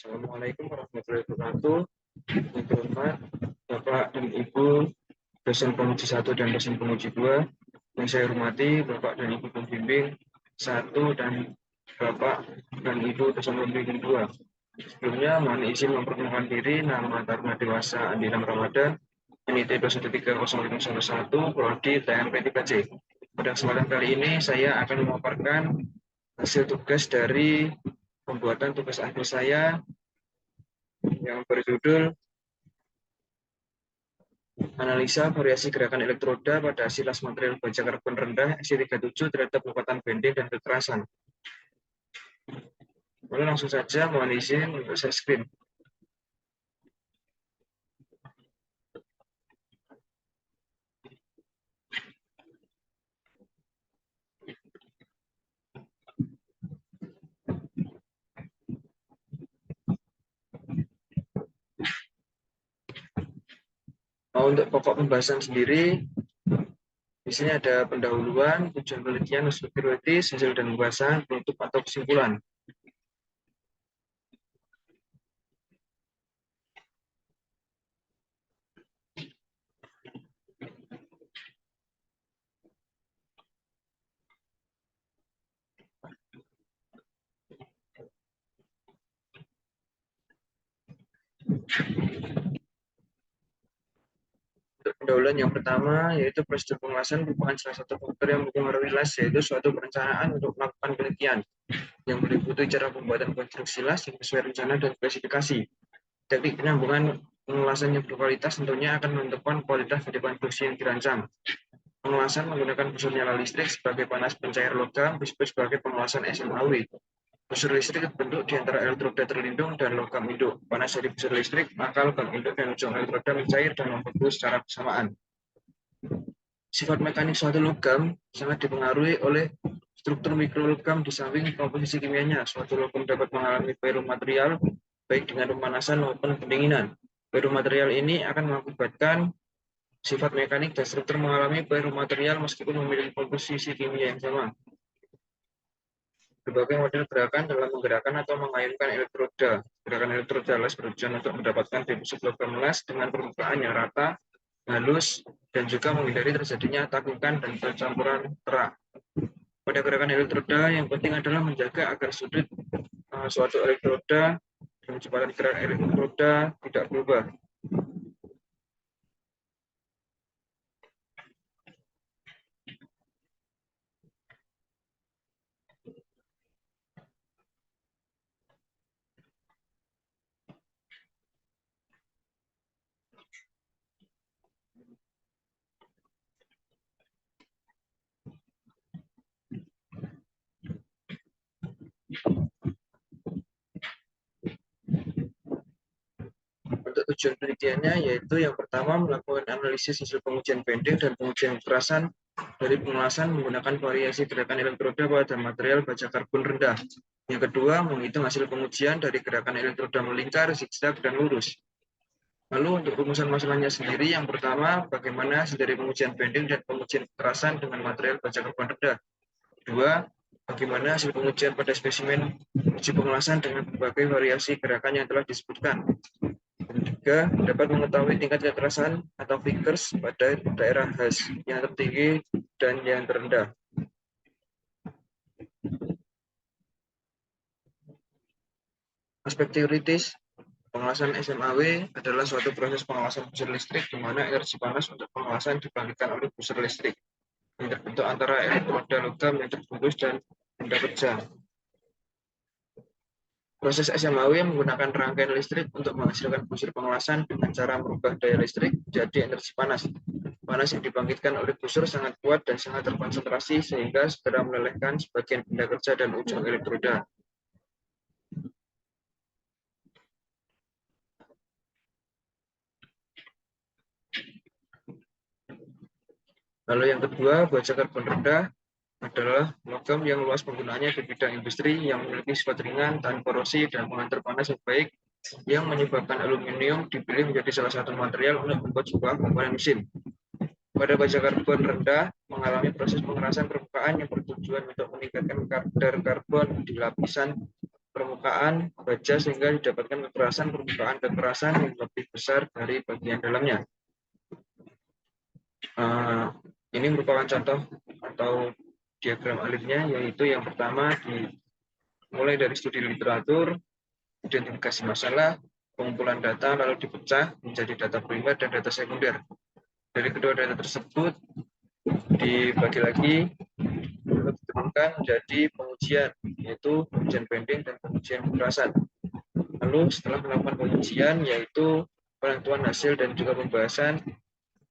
Assalamualaikum warahmatullahi wabarakatuh. Yang terhormat Bapak dan Ibu dosen penguji 1 dan dosen penguji 2. Yang saya hormati Bapak dan Ibu pembimbing 1 dan Bapak dan Ibu dosen pembimbing 2. Sebelumnya mohon izin memperkenalkan diri, nama Taruna Dewasa Andina Ramadan, NIT 2130511, Prodi TMP 3C. Pada kesempatan kali ini saya akan memaparkan hasil tugas dari pembuatan tugas akhir saya yang berjudul Analisa variasi gerakan elektroda pada silas material baja karbon rendah SI37 terhadap kekuatan bending dan kekerasan. Lalu langsung saja mohon izin untuk share screen. Untuk pokok pembahasan sendiri, di sini ada pendahuluan, tujuan penelitian, usul teoritis, hasil dan pembahasan, penutup atau kesimpulan. Untuk pendahuluan yang pertama, yaitu prosedur pengelasan merupakan salah satu faktor yang mempengaruhi las, yaitu suatu perencanaan untuk melakukan penelitian yang meliputi cara pembuatan konstruksi las yang sesuai rencana dan spesifikasi. Teknik penyambungan pengelasan yang berkualitas tentunya akan menentukan kualitas dari konstruksi yang dirancang. Pengelasan menggunakan busur nyala listrik sebagai panas pencair logam disebut sebagai pengelasan SMAW. Busur listrik terbentuk di antara elektroda terlindung dan logam induk. Panas dari busur listrik, maka logam induk dan ujung elektroda mencair dan membeku secara bersamaan. Sifat mekanik suatu logam sangat dipengaruhi oleh struktur mikrologam di samping komposisi kimianya. Suatu logam dapat mengalami pyromaterial baik dengan pemanasan maupun pendinginan. Pyromaterial ini akan mengakibatkan sifat mekanik dan struktur mengalami pyromaterial meskipun memiliki komposisi kimia yang sama. Berbagai model gerakan dalam menggerakkan atau mengayunkan elektroda. Gerakan elektroda las bertujuan untuk mendapatkan deposit logam las dengan permukaan yang rata, halus, dan juga menghindari terjadinya takukan dan percampuran terak. Pada gerakan elektroda, yang penting adalah menjaga agar sudut suatu elektroda dan kecepatan gerak elektroda tidak berubah. Untuk tujuan penelitiannya yaitu yang pertama melakukan analisis hasil pengujian bending dan pengujian kekerasan dari pengelasan menggunakan variasi gerakan elektroda pada material baja karbon rendah. Yang kedua, menghitung hasil pengujian dari gerakan elektroda melingkar, zigzag, dan lurus. Lalu untuk rumusan masalahnya sendiri, yang pertama, bagaimana hasil dari pengujian bending dan pengujian kekerasan dengan material baja karbon rendah. Kedua, bagaimana hasil pengujian pada spesimen uji pengelasan dengan berbagai variasi gerakan yang telah disebutkan. Dan juga dapat mengetahui tingkat kekerasan atau Vickers pada daerah khas yang tertinggi dan yang terendah. Aspek teoritis, pengelasan SMAW adalah suatu proses pengelasan busur listrik di mana energi panas untuk pengelasan dibangkitkan oleh busur listrik yang terbentuk antara elektroda logam yang terbungkus dan benda kerja. Proses SMAW menggunakan rangkaian listrik untuk menghasilkan busur pengelasan dengan cara merubah daya listrik menjadi energi panas. Panas yang dibangkitkan oleh busur sangat kuat dan sangat terkonsentrasi sehingga segera melelehkan sebagian benda kerja dan ujung elektroda. Lalu yang kedua, baja karbon rendah adalah logam yang luas penggunaannya di bidang industri yang memiliki sifat ringan, tahan korosi, dan pengantar panas yang baik, yang menyebabkan aluminium dipilih menjadi salah satu material untuk membuat sebuah komponen mesin. Pada baja karbon rendah mengalami proses pengerasan permukaan yang bertujuan untuk meningkatkan kadar karbon di lapisan permukaan baja sehingga didapatkan kekerasan yang lebih besar dari bagian dalamnya. Ini merupakan contoh atau diagram alifnya, yaitu yang pertama mulai dari studi literatur, identifikasi masalah, pengumpulan data, lalu dipecah menjadi data primer dan data sekunder. Dari kedua data tersebut dibagi lagi ditemukan menjadi pengujian, yaitu pengujian banding dan pengujian kekerasan. Lalu setelah melakukan pengujian, yaitu penentuan hasil dan juga pembahasan.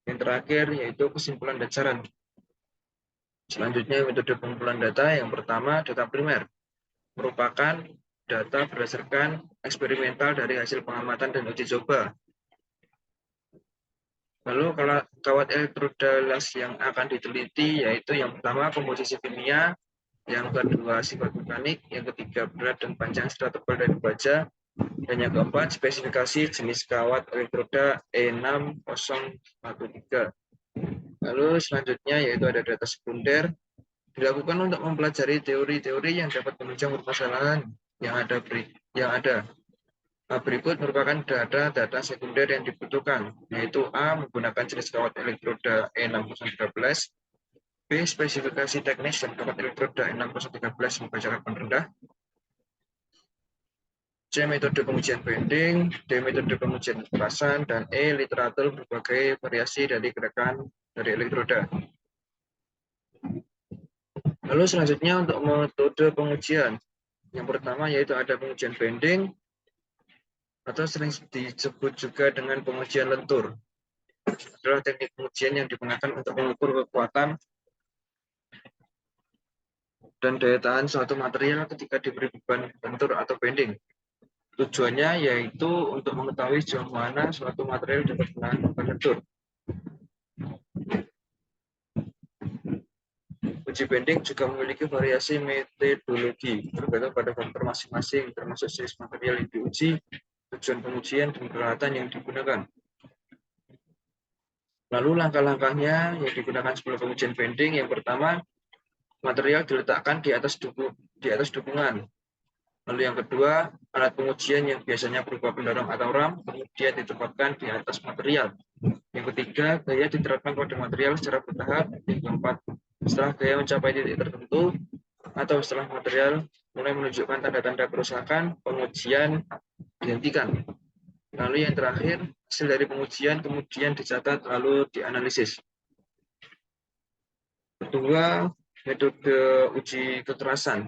Yang terakhir yaitu kesimpulan dan saran. Selanjutnya metode pengumpulan data. Yang pertama data primer, merupakan data berdasarkan eksperimental dari hasil pengamatan dan uji coba. Lalu kalau kawat elektroda yang akan diteliti yaitu yang pertama komposisi kimia, yang kedua sifat mekanik, yang ketiga berat dan panjang serta tebal dari baja, dan yang keempat spesifikasi jenis kawat elektroda E6013. Lalu selanjutnya yaitu ada data sekunder, dilakukan untuk mempelajari teori-teori yang dapat menunjang permasalahan yang ada. Berikut merupakan data sekunder yang dibutuhkan, yaitu A. Menggunakan jenis kawat elektroda E6013, B. Spesifikasi teknis dan kawat elektroda E6013 membaca karbon rendah, C. Metode pengujian banding, D. Metode pengujian kekerasan, dan E. Literatur berbagai variasi dari gerakan dari elektroda. Lalu selanjutnya untuk metode pengujian, yang pertama yaitu ada pengujian banding, atau sering disebut juga dengan pengujian lentur. Adalah teknik pengujian yang digunakan untuk mengukur kekuatan dan daya tahan suatu material ketika diberi beban lentur atau bending. Tujuannya yaitu untuk mengetahui sejauh mana suatu material dapat menahan beban lentur. Uji bending juga memiliki variasi metodologi bergantung pada faktor masing-masing, termasuk jenis material yang diuji, tujuan pengujian, dan peralatan yang digunakan. Lalu langkah-langkahnya yang digunakan sebelum pengujian banding, yang pertama, material diletakkan di atas dukungan. Lalu yang kedua, alat pengujian yang biasanya berupa pendorong atau ram, kemudian ditempatkan di atas material. Yang ketiga, gaya diterapkan pada material secara bertahap. Yang keempat, setelah gaya mencapai titik tertentu, atau setelah material mulai menunjukkan tanda-tanda kerusakan, pengujian dihentikan. Lalu yang terakhir, hasil dari pengujian kemudian dicatat lalu dianalisis. Kedua, metode uji kekerasan,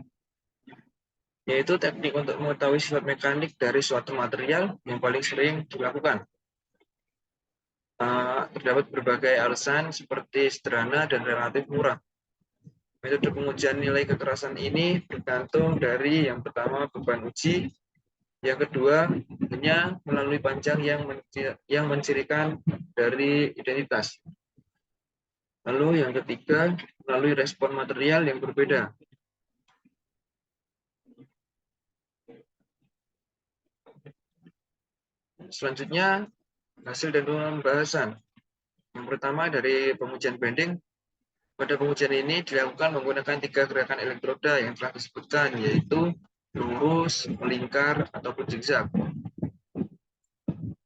yaitu teknik untuk mengetahui sifat mekanik dari suatu material yang paling sering dilakukan. Terdapat berbagai alasan seperti sederhana dan relatif murah. Metode pengujian nilai kekerasan ini bergantung dari yang pertama beban uji, yang kedua hanya melalui panjang yang mencirikan dari identitas. Lalu yang ketiga melalui respon material yang berbeda. Selanjutnya hasil dan pembahasan. Yang pertama dari pengujian banding. Pada pengujian ini dilakukan menggunakan 3 gerakan elektroda yang telah disebutkan, yaitu lurus, melingkar, ataupun zigzag.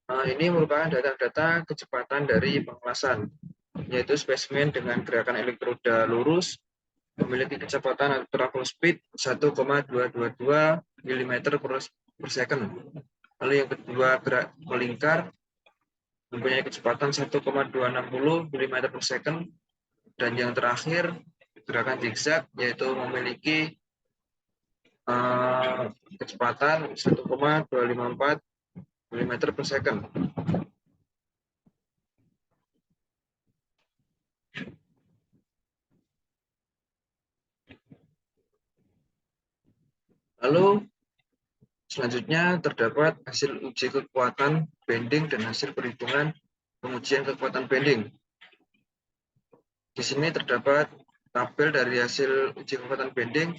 Ini merupakan data-data kecepatan dari pengelasan, yaitu spesimen dengan gerakan elektroda lurus memiliki kecepatan atau travel speed 1,222 mm per second. Lalu yang kedua gerak melingkar mempunyai kecepatan 1,260 mm per second. Dan yang terakhir, gerakan zigzag, yaitu memiliki kecepatan 1,254 mm per second. Lalu, selanjutnya terdapat hasil uji kekuatan bending dan hasil perhitungan pengujian kekuatan bending. Di sini terdapat tabel dari hasil uji kekuatan bending,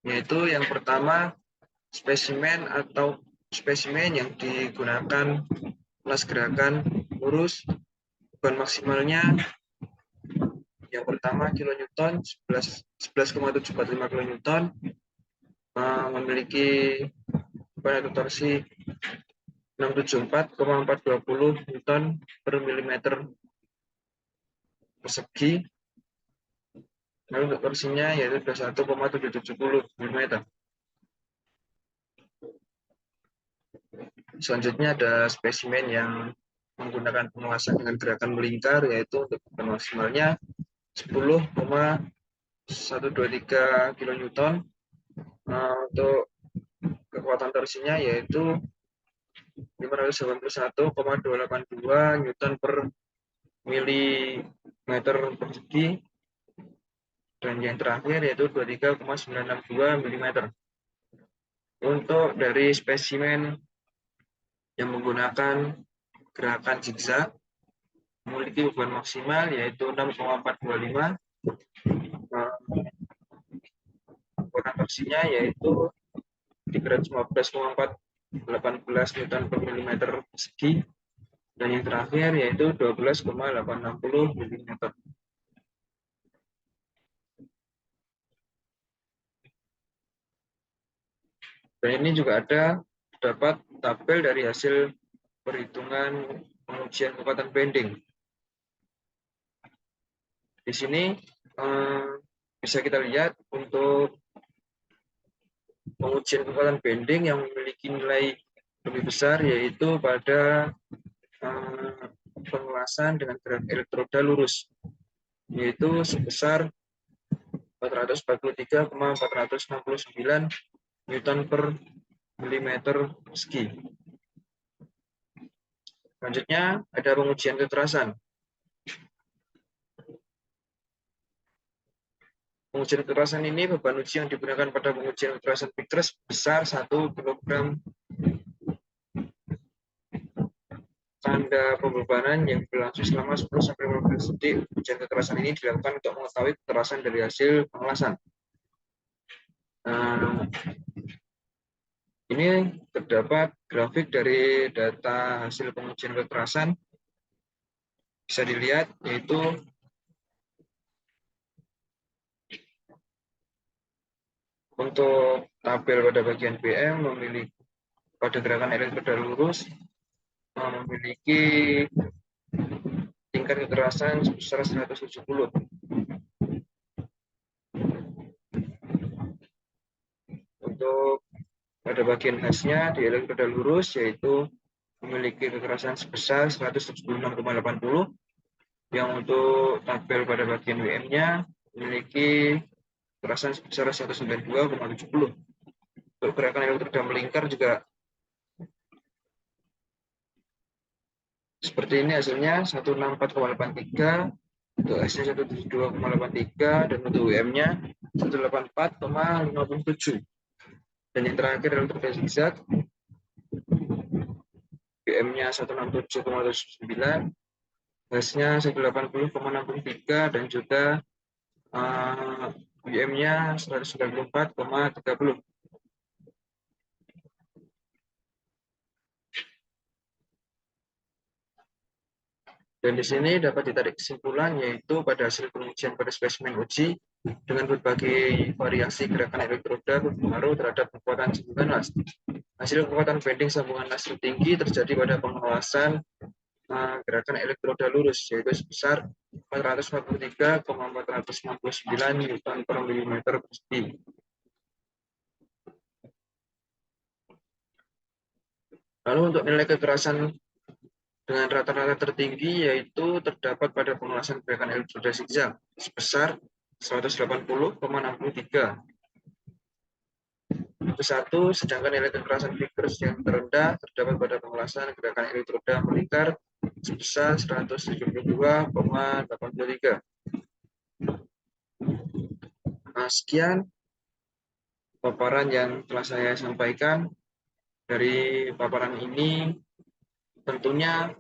yaitu yang pertama spesimen yang digunakan kelas gerakan lurus, beban maksimalnya yang pertama kilonewton 11,745 kilonewton, memiliki torsi 674,420 Newton per milimeter persegi. Lalu untuk torsinya yaitu 21,770 mm. Selanjutnya ada spesimen yang menggunakan pengawasan dengan gerakan melingkar, yaitu untuk beban maksimalnya 10,123 kN. Untuk kekuatan torsinya yaitu 581,282 Newton per milimeter persegi. Dan yang terakhir yaitu 23,962 mm. Untuk dari spesimen yang menggunakan gerakan zigzag memiliki beban maksimal yaitu 6,425. Kekuatan torsinya yaitu 315,418 Newton per milimeter persegi. Dan yang terakhir yaitu 12,860 mm. Dan ini juga dapat tabel dari hasil perhitungan pengujian kekuatan bending. Di sini bisa kita lihat untuk pengujian kekuatan bending yang memiliki nilai lebih besar yaitu pada pengelasan dengan gerak elektroda lurus, yaitu sebesar 443,469 Newton per milimeter persegi. Selanjutnya ada pengujian kekerasan. Pengujian kekerasan ini beban uji yang digunakan pada pengujian kekerasan Vickers besar 1 kg tanda pembebanan yang berlangsung selama 10-15 detik. Ujian kekerasan ini dilakukan untuk mengetahui kekerasan dari hasil pengelasan. Ini terdapat grafik dari data hasil pengujian kekerasan. Bisa dilihat yaitu untuk tabel pada bagian BM memiliki pada gerakan elektroda lurus memiliki tingkat kekerasan sebesar 170. Untuk pada bagian khasnya di elektroda lurus yaitu memiliki kekerasan sebesar 176,80. Yang untuk tabel pada bagian WM-nya memiliki kekerasan sebesar 192,70. Untuk gerakan elektroda melingkar juga seperti ini hasilnya 164,83, untuk S-nya 172,83, dan untuk WM-nya 184,57. Dan yang terakhir elektroda zigzag, WM-nya 167,79, S-nya 180,63, dan juga WM-nya 194,30. Dan di sini dapat ditarik kesimpulan yaitu pada hasil pengujian pada spesimen uji dengan berbagai variasi gerakan elektroda berpengaruh terhadap kekuatan sambungan las. Hasil kekuatan bending sambungan las tertinggi terjadi pada pengawasan gerakan elektroda lurus yaitu sebesar 443,469 Newton per milimeter persegi. Lalu untuk nilai kekerasan dengan rata-rata tertinggi yaitu terdapat pada pengelasan gerakan elektroda zigzag sebesar 180,63. Itu satu, sedangkan nilai kekerasan Vickers yang terendah terdapat pada pengelasan gerakan elektroda melingkar sebesar 172,83. Nah, sekian paparan yang telah saya sampaikan. Dari paparan ini tentunya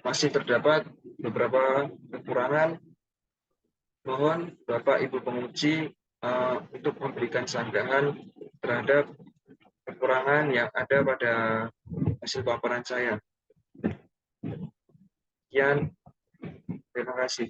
masih terdapat beberapa kekurangan. Mohon Bapak Ibu penguji untuk memberikan sanggahan terhadap kekurangan yang ada pada hasil paparan saya. Sekian, terima kasih.